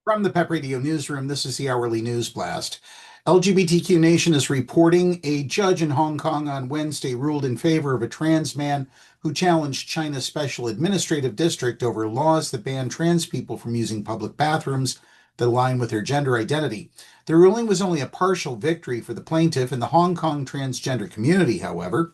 From the PEP Radio Newsroom, this is the Hourly News Blast. LGBTQ Nation is reporting a judge in Hong Kong on Wednesday ruled in favor of a trans man who challenged China's Special Administrative District over laws that ban trans people from using public bathrooms that align with their gender identity. The ruling was only a partial victory for the plaintiff in the Hong Kong transgender community, however.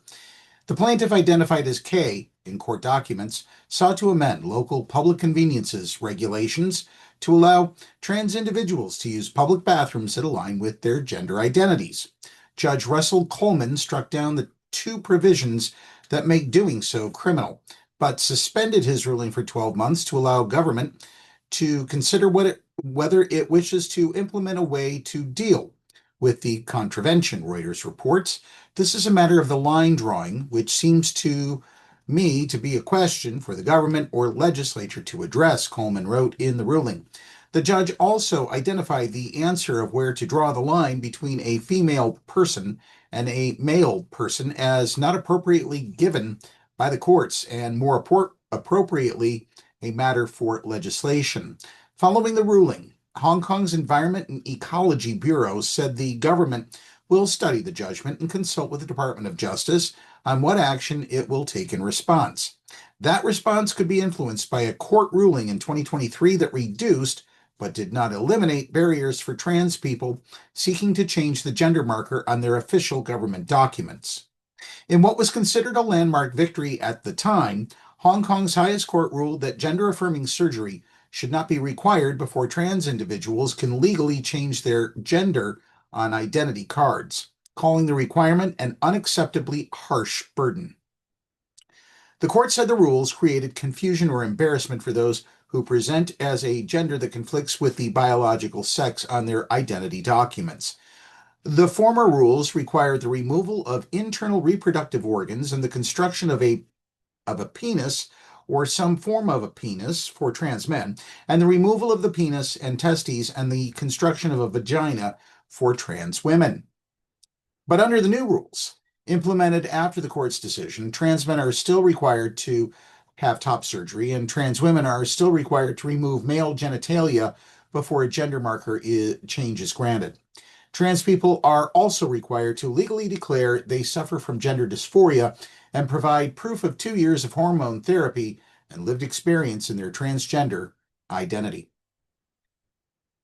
The plaintiff, identified as K in court documents, sought to amend local public conveniences regulations to allow trans individuals to use public bathrooms that align with their gender identities. Judge Russell Coleman struck down the two provisions that make doing so criminal, but suspended his ruling for 12 months to allow government to consider whether it wishes to implement a way to deal with the contravention, Reuters reports. This is a matter of the line drawing, which seems to me to be a question for the government or legislature to address, Coleman wrote in the ruling. The judge also identified the answer of where to draw the line between a female person and a male person as not appropriately given by the courts and more appropriately a matter for legislation. Following the ruling, Hong Kong's Environment and Ecology Bureau said the government will study the judgment and consult with the Department of Justice on what action it will take in response. That response could be influenced by a court ruling in 2023 that reduced, but did not eliminate, barriers for trans people seeking to change the gender marker on their official government documents. In what was considered a landmark victory at the time, Hong Kong's highest court ruled that gender-affirming surgery should not be required before trans individuals can legally change their gender on identity cards, calling the requirement an unacceptably harsh burden. The court said the rules created confusion or embarrassment for those who present as a gender that conflicts with the biological sex on their identity documents. The former rules required the removal of internal reproductive organs and the construction of a penis or some form of a penis for trans men, and the removal of the penis and testes and the construction of a vagina for trans women. But under the new rules, implemented after the court's decision, trans men are still required to have top surgery, and trans women are still required to remove male genitalia before a gender marker change is granted. Trans people are also required to legally declare they suffer from gender dysphoria and provide proof of 2 years of hormone therapy and lived experience in their transgender identity.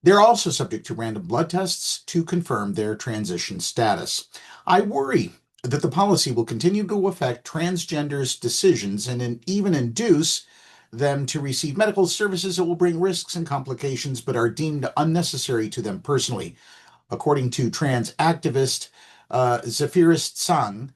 They're also subject to random blood tests to confirm their transition status. I worry that the policy will continue to affect transgenders' decisions and even induce them to receive medical services that will bring risks and complications but are deemed unnecessary to them personally, according to trans activist Zephyrist Sang,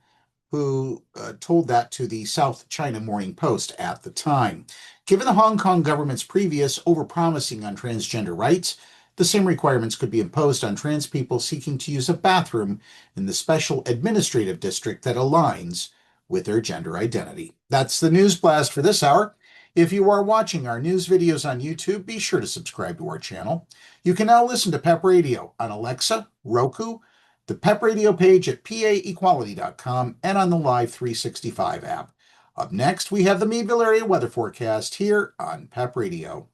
who told that to the South China Morning Post at the time. Given the Hong Kong government's previous overpromising on transgender rights, the same requirements could be imposed on trans people seeking to use a bathroom in the special administrative district that aligns with their gender identity. That's the News Blast for this hour. If you are watching our news videos on YouTube, be sure to subscribe to our channel. You can now listen to PEP Radio on Alexa, Roku, the PEP Radio page at paequality.com, and on the Live 365 app. Up next, we have the Meadville area weather forecast here on PEP Radio.